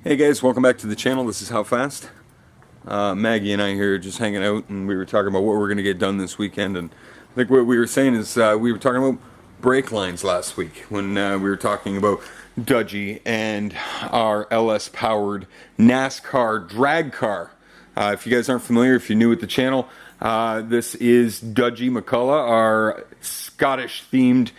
Hey guys, welcome back to the channel. This is How Fast. Maggie and I here just hanging out, and we were talking about what we're going to get done this weekend. And I think what we were saying is we were talking about brake lines last week when we were talking about Dudgy and our LS powered NASCAR drag car. If you guys aren't familiar, if you're new with the channel, this is Dudgy McCullough, our Scottish themed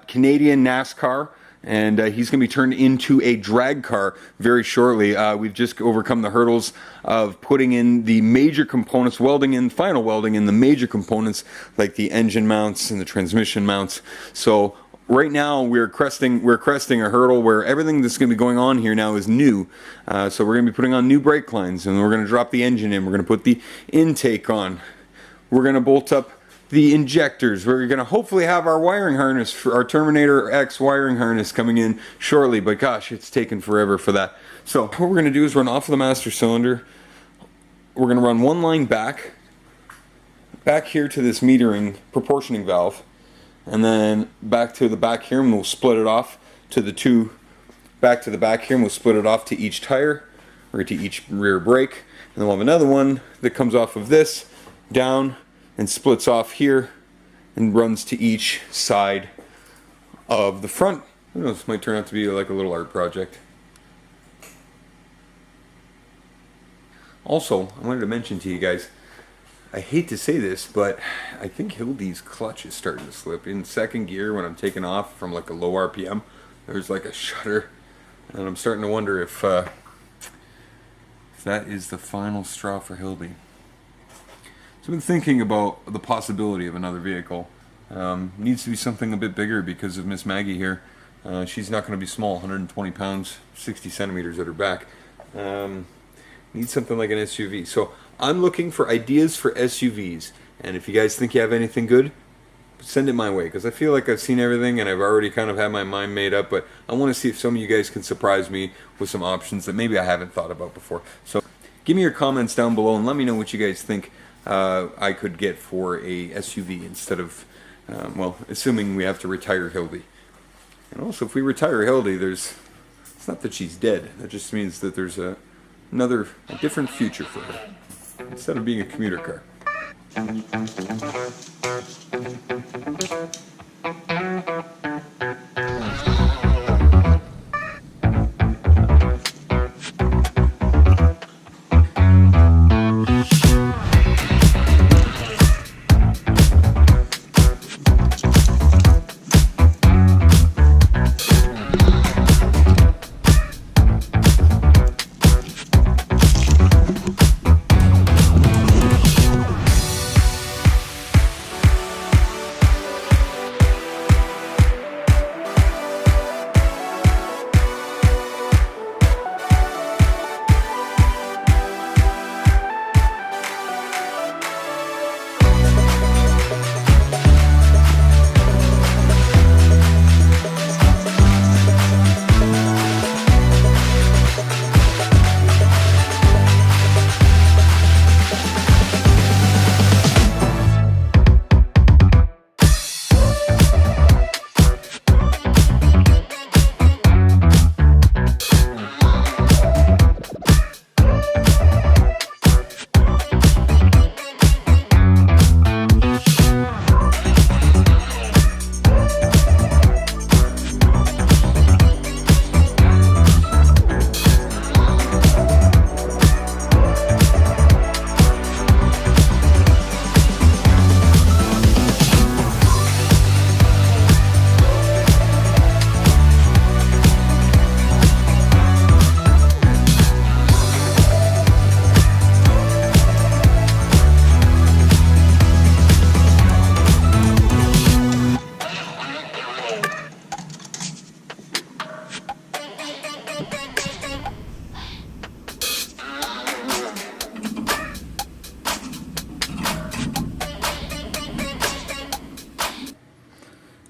Canadian NASCAR. And he's going to be turned into a drag car very shortly. We've just overcome the hurdles of putting in the major components, final welding in the major components like the engine mounts and the transmission mounts. So right now we're cresting a hurdle where everything that's going to be going on here now is new. So we're going to be putting on new brake lines, and we're going to drop the engine in. We're going to put the intake on. We're going to bolt up the injectors. We're going to hopefully have our wiring harness for our Terminator X wiring harness coming in shortly, but gosh, it's taken forever for that. So what we're going to do is run off of the master cylinder. We're going to run one line back here to this metering proportioning valve, and then back to the back here, and we'll split it off to the two back to the back here, and we'll split it off to each tire or to each rear brake, and then we'll have another one that comes off of this down and splits off here and runs to each side of the front. I don't know, this might turn out to be like a little art project. Also, I wanted to mention to you guys, I hate to say this, but I think Hildy's clutch is starting to slip. In second gear, when I'm taking off from like a low RPM, there's like a shudder, and I'm starting to wonder if that is the final straw for Hildy. So I've been thinking about the possibility of another vehicle. Needs to be something a bit bigger because of Miss Maggie here. She's not going to be small, 120 pounds, 60 centimeters at her back. Needs something like an SUV. So I'm looking for ideas for SUVs. And if you guys think you have anything good, send it my way. Because I feel like I've seen everything and I've already kind of had my mind made up. But I want to see if some of you guys can surprise me with some options that maybe I haven't thought about before. So give me your comments down below and let me know what you guys think I could get for a SUV instead of, well, assuming we have to retire Hildy. And also, if we retire Hildy, it's not that she's dead. That just means that there's a different future for her instead of being a commuter car.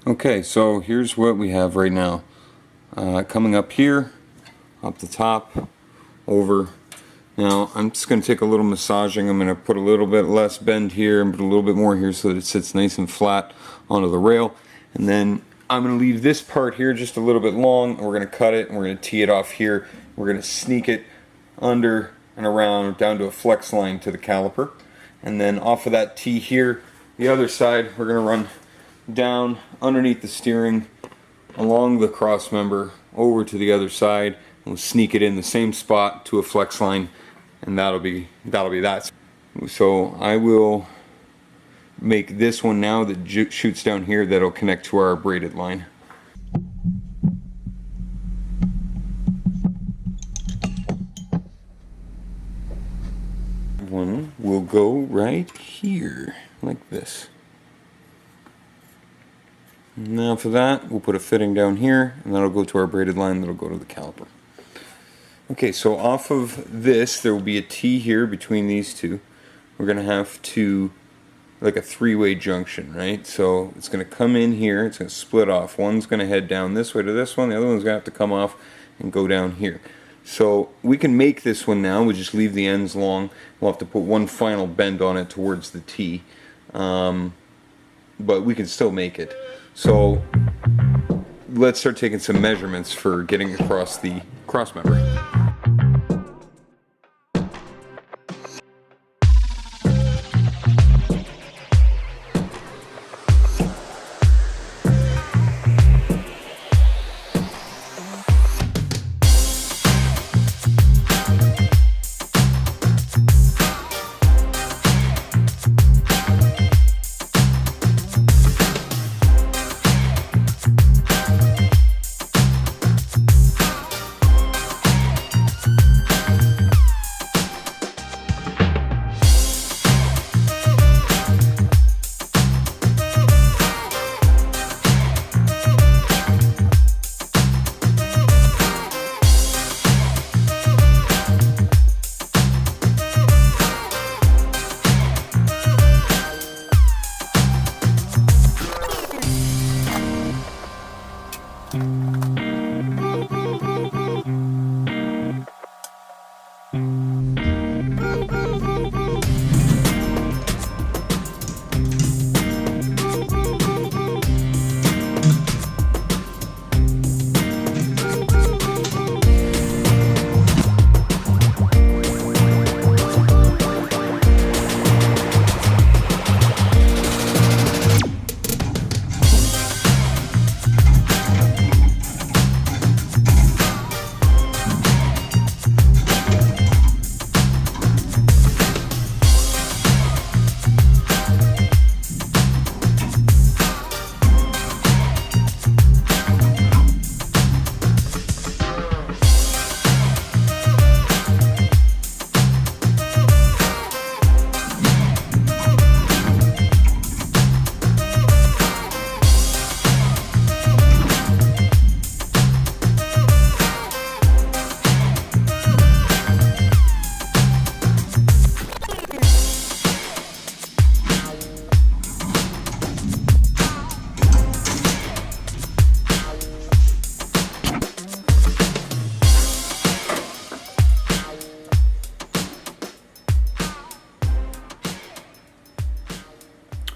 Okay, so here's what we have right now. Coming up here, up the top, over. Now I'm just going to take a little massaging. I'm going to put a little bit less bend here and put a little bit more here so that it sits nice and flat onto the rail. And then I'm going to leave this part here just a little bit long, and we're going to cut it and we're going to tee it off here we're going to sneak it under and around down to a flex line to the caliper. And then off of that T here, the other side, we're going to run down underneath the steering, along the cross member, over to the other side, and we'll sneak it in the same spot to a flex line, and that'll be that. So I will make this one now that shoots down here that'll connect to our braided line. One will go right here, like this. Now for that, we'll put a fitting down here, and that'll go to our braided line that'll go to the caliper. Okay, so off of this, there will be a T here between these two. We're going to have to, like a three-way junction, right? So it's going to come in here, it's going to split off. One's going to head down this way to this one, the other one's going to have to come off and go down here. So we can make this one now, we just leave the ends long. We'll have to put one final bend on it towards the T, but we can still make it. So let's start taking some measurements for getting across the cross member.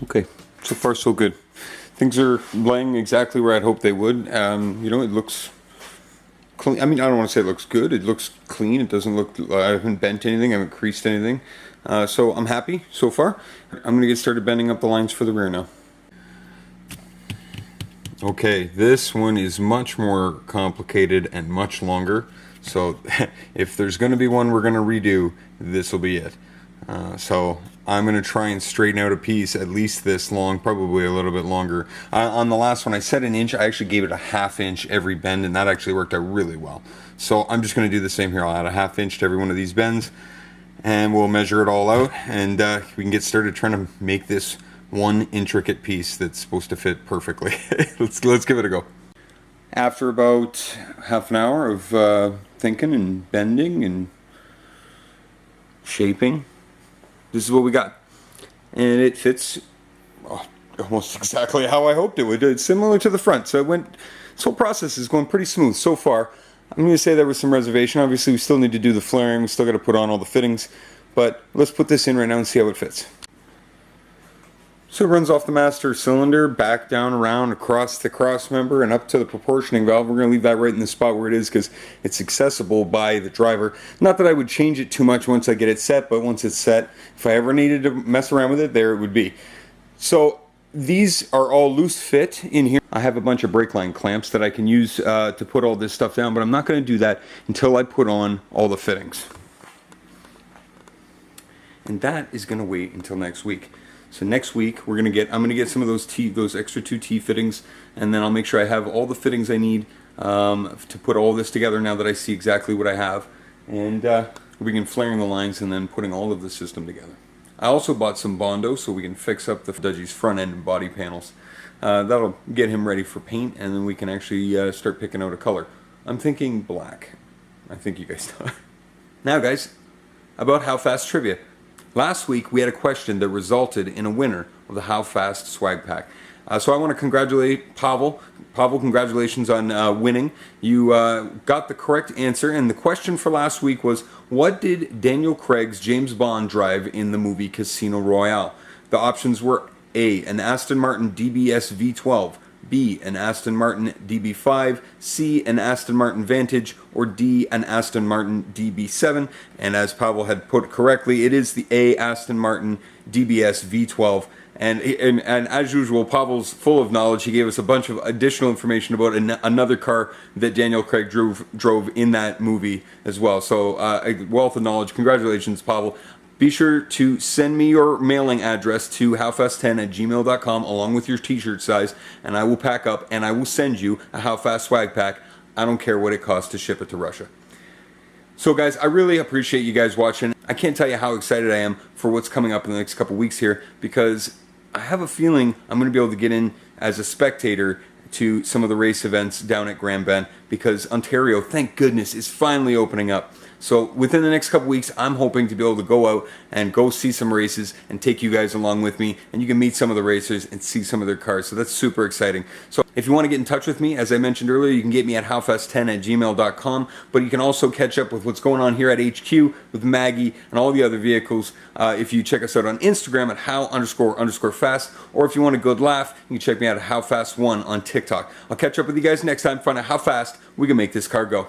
Okay, so far so good. Things are laying exactly where I'd hoped they would. You know, it looks clean. I mean, I don't want to say it looks good. It looks clean. It doesn't look, I haven't bent anything, I haven't creased anything. So I'm happy so far. I'm going to get started bending up the lines for the rear now. Okay, this one is much more complicated and much longer. So if there's going to be one we're going to redo, this will be it. So I'm going to try and straighten out a piece at least this long, probably a little bit longer. On the last one I said an inch, I actually gave it a ½ inch every bend, and that actually worked out really well. So I'm just going to do the same here. I'll add a ½ inch to every one of these bends, and we'll measure it all out, and we can get started trying to make this one intricate piece that's supposed to fit perfectly. Let's give it a go. After about half an hour of thinking and bending and shaping, this is what we got, and it fits almost exactly how I hoped it would. It's similar to the front, so this whole process is going pretty smooth so far. I'm going to say there was some reservation. Obviously we still need to do the flaring, we still got to put on all the fittings, but let's put this in right now and see how it fits. So it runs off the master cylinder, back, down, around, across the cross member, and up to the proportioning valve. We're going to leave that right in the spot where it is because it's accessible by the driver. Not that I would change it too much once I get it set, but once it's set, if I ever needed to mess around with it, there it would be. So these are all loose fit in here. I have a bunch of brake line clamps that I can use to put all this stuff down, but I'm not going to do that until I put on all the fittings. And that is going to wait until next week. So next week I'm gonna get some of those extra 2 T fittings, and then I'll make sure I have all the fittings I need to put all this together now that I see exactly what I have, and we begin flaring the lines and then putting all of the system together. I also bought some Bondo so we can fix up the Dudgie's front end and body panels. That'll get him ready for paint, and then we can actually start picking out a color. I'm thinking black. I think you guys know. Now guys, about How Fast trivia. Last week we had a question that resulted in a winner of the How Fast swag pack. So I want to congratulate Pavel. Pavel, congratulations on winning. You got the correct answer, and the question for last week was, what did Daniel Craig's James Bond drive in the movie Casino Royale? The options were A, an Aston Martin DBS V12, B, an Aston Martin DB5, C, an Aston Martin Vantage, or D, an Aston Martin DB7. And as Pavel had put correctly, it is the A, Aston Martin DBS V12. And as usual, Pavel's full of knowledge. He gave us a bunch of additional information about another car that Daniel Craig drove in that movie as well. So a wealth of knowledge. Congratulations, Pavel. Be sure to send me your mailing address to howfast10@gmail.com along with your t-shirt size, and I will pack up and I will send you a How Fast swag pack. I don't care what it costs to ship it to Russia. So guys, I really appreciate you guys watching. I can't tell you how excited I am for what's coming up in the next couple weeks here, because I have a feeling I'm going to be able to get in as a spectator to some of the race events down at Grand Bend, because Ontario, thank goodness, is finally opening up. So within the next couple weeks, I'm hoping to be able to go out and go see some races and take you guys along with me, and you can meet some of the racers and see some of their cars. So that's super exciting. So if you want to get in touch with me, as I mentioned earlier, you can get me at howfast10@gmail.com, but you can also catch up with what's going on here at HQ with Maggie and all the other vehicles if you check us out on Instagram at how__fast, or if you want a good laugh, you can check me out at howfast1 on TikTok. I'll catch up with you guys next time, find out how fast we can make this car go.